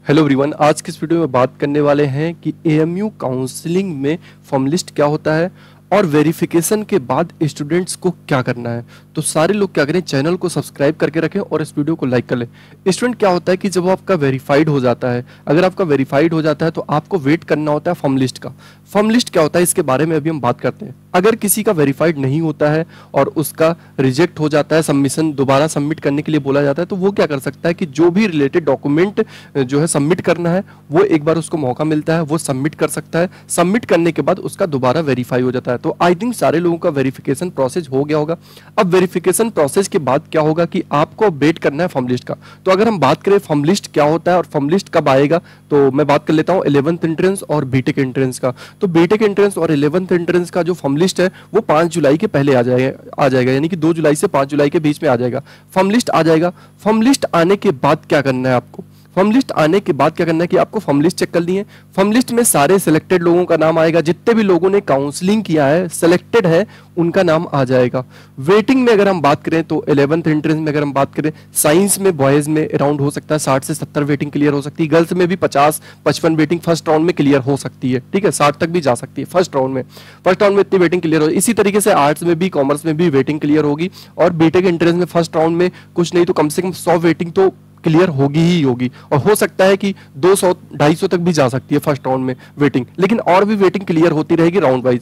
Hello everyone, आज की इस वीडियो में बात करने वाले हैं कि एएमयू काउंसलिंग में फॉर्म लिस्ट क्या होता है और वेरिफिकेशन के बाद स्टूडेंट्स को क्या करना है। तो सारे लोग क्या करें, चैनल को सब्सक्राइब करके रखें और इस वीडियो को लाइक कर लें। स्टूडेंट, क्या होता है कि जब आपका वेरीफाइड हो जाता है, अगर आपका वेरीफाइड हो जाता है तो आपको वेट करना होता है फॉर्म लिस्ट का। फॉर्म लिस्ट क्या होता है इसके बारे में अभी हम बात करते हैं। अगर किसी का वेरीफाइड नहीं होता है और उसका रिजेक्ट हो जाता है, सबमिशन दोबारा सबमिट करने के लिए बोला जाता है, तो वो क्या कर सकता है कि जो भी रिलेटेड डॉक्यूमेंट जो है सबमिट करना है वो एक बार उसको मौका मिलता है, वो सबमिट कर सकता है। सबमिट करने के बाद उसका दोबारा वेरीफाई हो जाता है। तो आई थिंक सारे लोगों का वेरिफिकेशन प्रोसेस हो गया होगा। अब वेरिफिकेशन प्रोसेस के बाद क्या होगा कि आपको वेट करना है फॉर्म लिस्ट का। तो अगर हम बात करें फॉर्म लिस्ट क्या होता है और फॉर्म लिस्ट कब आएगा, तो मैं बात कर लेता हूं 11th एंट्रेंस और बीटेक एंट्रेंस का। तो बीटेक एंट्रेंस और 11th एंट्रेंस का जो फॉर्म लिस्ट है वो 5 जुलाई के पहले आ जाएगा, यानी कि 2 जुलाई से 5 जुलाई के बीच में आ जाएगा, फॉर्म लिस्ट आ जाएगा। फॉर्म लिस्ट आने के बाद क्या करना है आपको, फॉर्म लिस्ट आने के बाद क्या करना है कि आपको फॉर्म लिस्ट चेक करनी है। फॉर्म लिस्ट में सारे सिलेक्टेड लोगों का नाम आएगा, जितने भी लोगों ने काउंसलिंग किया है, सिलेक्टेड है, उनका नाम आ जाएगा। वेटिंग में अगर हम बात करें तो 11th एंट्रेंस में अगर हम बात करें, साइंस में बॉयज में अराउंड हो सकता है 60 से 70 वेटिंग क्लियर हो सकती है, गर्ल्स में भी 50-55 वेटिंग फर्स्ट राउंड में क्लियर हो सकती है। ठीक है, 60 तक भी जा सकती है फर्स्ट राउंड में। फर्स्ट राउंड में इतनी वेटिंग क्लियर हो। इसी तरीके से आर्ट्स में भी, कॉमर्स में भी वेटिंग क्लियर होगी और बीटेक एंट्रेंस में फर्स्ट राउंड में कुछ नहीं तो कम से कम 100 वेटिंग तो क्लियर होगी ही होगी, और हो सकता है कि 200-250 तक भी जा सकती है फर्स्ट राउंड में वेटिंग, लेकिन और भी वेटिंग क्लियर होती रहेगी राउंड वाइज।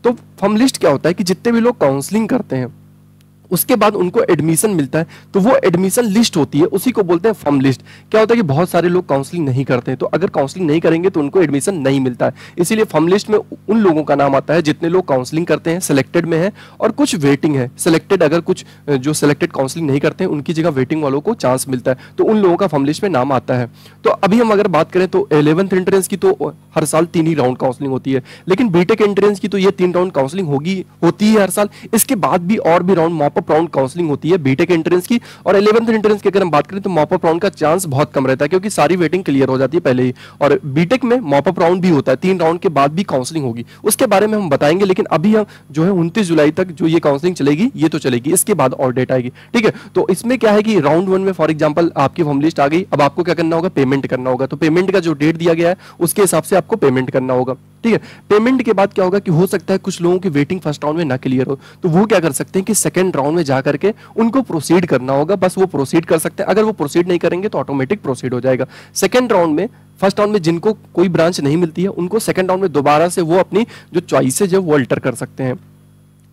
तो फॉर्म लिस्ट क्या होता है कि जितने भी लोग काउंसलिंग करते हैं उसके बाद उनको एडमिशन मिलता है, तो वो एडमिशन लिस्ट होती है, उसी को बोलते हैं फॉर्म लिस्ट। क्या होता है कि बहुत सारे लोग काउंसलिंग नहीं करते हैं, तो अगर काउंसलिंग नहीं करेंगे तो उनको एडमिशन नहीं मिलता है। इसीलिए फॉर्म लिस्ट में उन लोगों का नाम आता है जितने लोग काउंसलिंग करते हैं, सिलेक्टेड में है, और कुछ वेटिंग है। सिलेक्टेड, अगर कुछ जो सिलेक्टेड काउंसलिंग नहीं करते हैं उनकी जगह वेटिंग वालों को चांस मिलता है, तो उन लोगों का फॉर्म लिस्ट में नाम आता है। तो अभी हम अगर बात करें तो 11th एंट्रेंस की तो हर साल 3 ही राउंड काउंसलिंग होती है, लेकिन बीटेक एंट्रेंस की तो ये 3 राउंड काउंसलिंग होती है हर साल। इसके बाद भी और भी round, mop up round counselling होती है बीटेक एंट्रेंस की। और 11th एंट्रेंस की अगर हम बात करें तो मॉप अप राउंड का चांस बहुत कम रहता है, क्योंकि सारी वेटिंग क्लियर हो जाती है पहले ही। और बीटेक में मॉप अप राउंड भी होता है, 3 राउंड के बाद भी काउंसलिंग होगी, उसके बारे में हम बताएंगे। लेकिन अभी हम जो है 29 जुलाई तक जो ये काउंसलिंग चलेगी ये तो चलेगी, इसके बाद और डेट आएगी। ठीक है, तो इसमें क्या है कि राउंड 1 में फॉर एग्जांपल आपकी फॉर्म लिस्ट आ गई, अब आपको क्या करना होगा, पेमेंट करना होगा। तो पेमेंट का जो डेट दिया गया है उसके हिसाब से आपको पेमेंट करना होगा। ठीक है, पेमेंट के बाद क्या होगा कि हो सकता है कुछ लोगों की वेटिंग फर्स्ट राउंड में ना क्लियर हो, तो वो क्या कर सकते हैं कि सेकंड राउंड में जाकर के उनको प्रोसीड करना होगा, बस वो प्रोसीड कर सकते हैं। अगर वो प्रोसीड नहीं करेंगे तो ऑटोमेटिक प्रोसीड हो जाएगा सेकंड राउंड में। फर्स्ट राउंड में जिनको कोई ब्रांच नहीं मिलती है उनको सेकंड राउंड में दोबारा से वो अपनी जो चॉइसेज है वो अल्टर कर सकते हैं।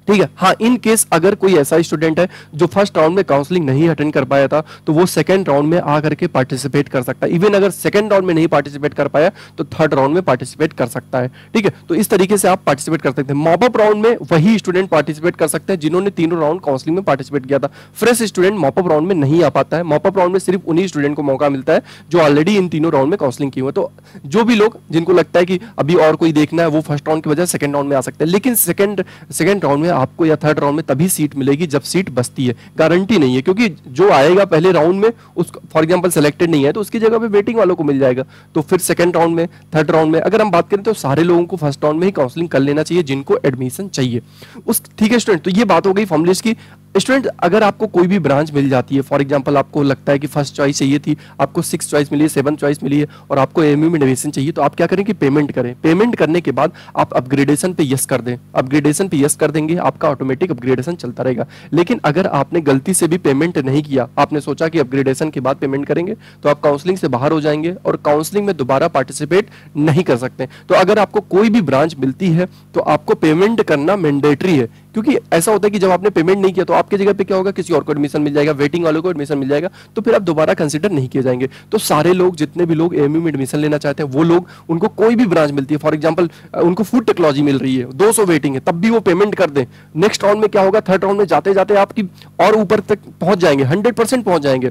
ठीक है, हाँ, इन केस अगर कोई ऐसा स्टूडेंट है जो फर्स्ट राउंड में काउंसलिंग नहीं अटेंड कर पाया था तो वो सेकंड राउंड में आकर के पार्टिसिपेट कर सकता है। इवन अगर सेकंड राउंड में नहीं पार्टिसिपेट कर पाया तो थर्ड राउंड में पार्टिसिपेट कर सकता है। ठीक है, तो इस तरीके से आप पार्टिसिपेट कर सकते हैं। मॉप अप राउंड में वही स्टूडेंट पार्टिसिपेट कर सकते हैं जिन्होंने तीनों राउंड काउंसलिंग में पार्टिसिपेट किया था। Fresh student mop up round में नहीं आ पाता है। मॉप अप राउंड में सिर्फ उन्हीं स्टूडेंट को मौका मिलता है जो ऑलरेडी इन तीनों राउंड में काउंसलिंग की हुई है। तो जो भी लोग जिनको लगता है कि अभी और कोई देखना है वो फर्स्ट राउंड की वजह सेकंड राउंड में आ सकते हैं, लेकिन सेकंड राउंड में आपको या थर्ड राउंड में तभी सीट मिलेगी जब सीट बचती है। गारंटी नहीं है, क्योंकि जो आएगा पहले राउंड में उसको फॉर एग्जांपल सिलेक्टेड नहीं है तो उसकी जगह पे वेटिंग वालों को मिल जाएगा। तो फिर सेकंड राउंड में, थर्ड राउंड में अगर हम बात करें तो सारे लोगों को फर्स्ट राउंड में ही काउंसलिंग कर लेना चाहिए जिनको एडमिशन चाहिए। ठीक है स्टूडेंट, तो ये बात हो गई फॉर्म लिस्ट की। स्टूडेंट, अगर आपको कोई भी ब्रांच मिल जाती है, फॉर एग्जांपल आपको लगता है कि फर्स्ट चॉइस चाहिए थी, आपको 6 चॉइस मिली है, 7 चॉइस मिली है और आपको एएमयू में एडमिशन चाहिए, तो आप क्या करें कि पेमेंट करें। पेमेंट करने के बाद आप अपग्रेडेशन पे यस कर दें। अपग्रेडेशन पे यस कर देंगे, आपका ऑटोमेटिक अपग्रेडेशन चलता रहेगा। लेकिन अगर आपने गलती से भी पेमेंट नहीं किया, आपने सोचा कि अपग्रेडेशन के बाद पेमेंट करेंगे, तो आप काउंसलिंग से बाहर हो जाएंगे और काउंसलिंग में दोबारा पार्टिसिपेट नहीं कर सकते। तो अगर आपको कोई भी ब्रांच मिलती है तो आपको पेमेंट करना मैंडेटरी है, क्योंकि ऐसा होता है कि जब आपने पेमेंट नहीं किया तो आपकी जगह पे क्या होगा, किसी और को एडमिशन मिल जाएगा, वेटिंग वालों को एडमिशन मिल जाएगा, तो फिर आप दोबारा कंसीडर नहीं किए जाएंगे। तो सारे लोग, जितने भी लोग एएमयू में एडमिशन लेना चाहते हैं, वो लोग, उनको कोई भी ब्रांच मिलती है, फॉर एग्जांपल उनको फूड टेक्नोलॉजी मिल रही है, 200 वेटिंग है, तब भी वो पेमेंट कर दें। नेक्स्ट राउंड में क्या होगा, थर्ड राउंड में जाते जाते आपकी और ऊपर तक पहुंच जाएंगे, 100% पहुंच जाएंगे।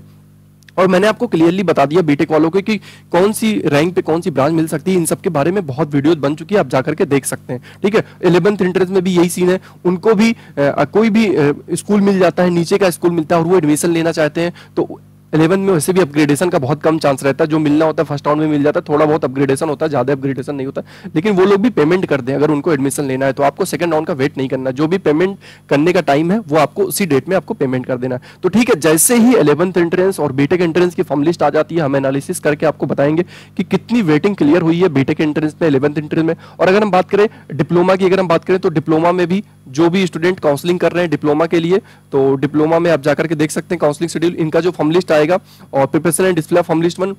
और मैंने आपको क्लियरली बता दिया बीटेक वालों को कि कौन सी रैंक पे कौन सी ब्रांच मिल सकती है। इन सब के बारे में बहुत वीडियोस बन चुकी है, आप जाकर के देख सकते हैं। ठीक है, 11th एंट्रेंस में भी यही सीन है, उनको भी कोई भी स्कूल मिल जाता है, नीचे का स्कूल मिलता है और वो एडमिशन लेना चाहते हैं तो 11 में वैसे भी अपग्रेडेशन का बहुत कम चांस रहता है, जो मिलना होता है फर्स्ट राउंड में मिल जाता है, थोड़ा बहुत अपग्रेडेशन होता है, ज्यादा अपग्रेडेशन नहीं होता, लेकिन वो लोग भी पेमेंट कर दें अगर उनको एडमिशन लेना है, तो आपको सेकंड राउंड का वेट नहीं करना, जो भी पेमेंट करने का टाइम है वो आपको उसी डेट में आपको पेमेंट कर देना। तो ठीक है, जैसे ही 11th एंट्रेंस और बीटेक एंट्रेंस की फॉर्म लिस्ट आ जाती है, हम एनालिसिस करके आपको बताएंगे कि कितनी वेटिंग क्लियर हुई है बीटेक एंट्रेंस में, 11th एंट्रेंस में। और अगर हम बात करें डिप्लोमा की, अगर हम बात करें तो डिप्लोमा में भी जो भी स्टूडेंट काउंसलिंग कर रहे हैं डिप्लोमा के लिए, तो डिप्लोमा में आप जाकर के देख सकते हैं काउंसलिंग शेड्यूल, इनका जो फॉर्म लिस्ट आएगा, और preparation and display form list 1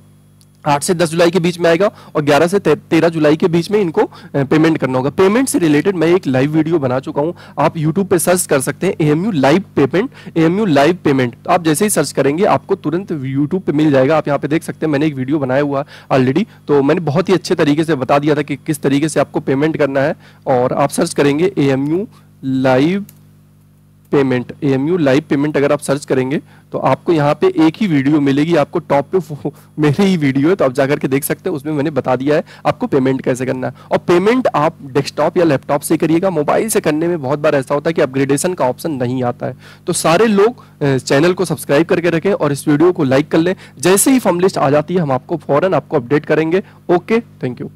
8 से 10 जुलाई के बीच में आएगा, और 11 से 13 जुलाई के बीच में इनको पेमेंट करना होगा। पेमेंट से रिलेटेड मैं एक लाइव वीडियो बना चुका हूं, आप यूट्यूब पे सर्च कर सकते हैं AMU live payment, AMU live payment. तो आप जैसे ही सर्च करेंगे आपको तुरंत यूट्यूब पे मिल जाएगा, आप यहाँ पे देख सकते हैं, मैंने एक वीडियो बनाया हुआ ऑलरेडी, तो मैंने बहुत ही अच्छे तरीके से बता दिया था कि किस तरीके से आपको पेमेंट करना है। और आप सर्च करेंगे AMU live payment, AMU live payment अगर आप सर्च करेंगे तो आपको यहाँ पे एक ही वीडियो मिलेगी, आपको टॉप पे मेरी ही वीडियो है, तो आप जाकर के देख सकते हैं, उसमें मैंने बता दिया है आपको पेमेंट कैसे करना है। और पेमेंट आप डेस्कटॉप या लैपटॉप से करिएगा, मोबाइल से करने में बहुत बार ऐसा होता है कि अपग्रेडेशन का ऑप्शन नहीं आता है। तो सारे लोग चैनल को सब्सक्राइब करके रखें और इस वीडियो को लाइक कर लें। जैसे ही फॉर्म लिस्ट आ जाती है हम आपको फौरन आपको अपडेट करेंगे। Okay, thank you.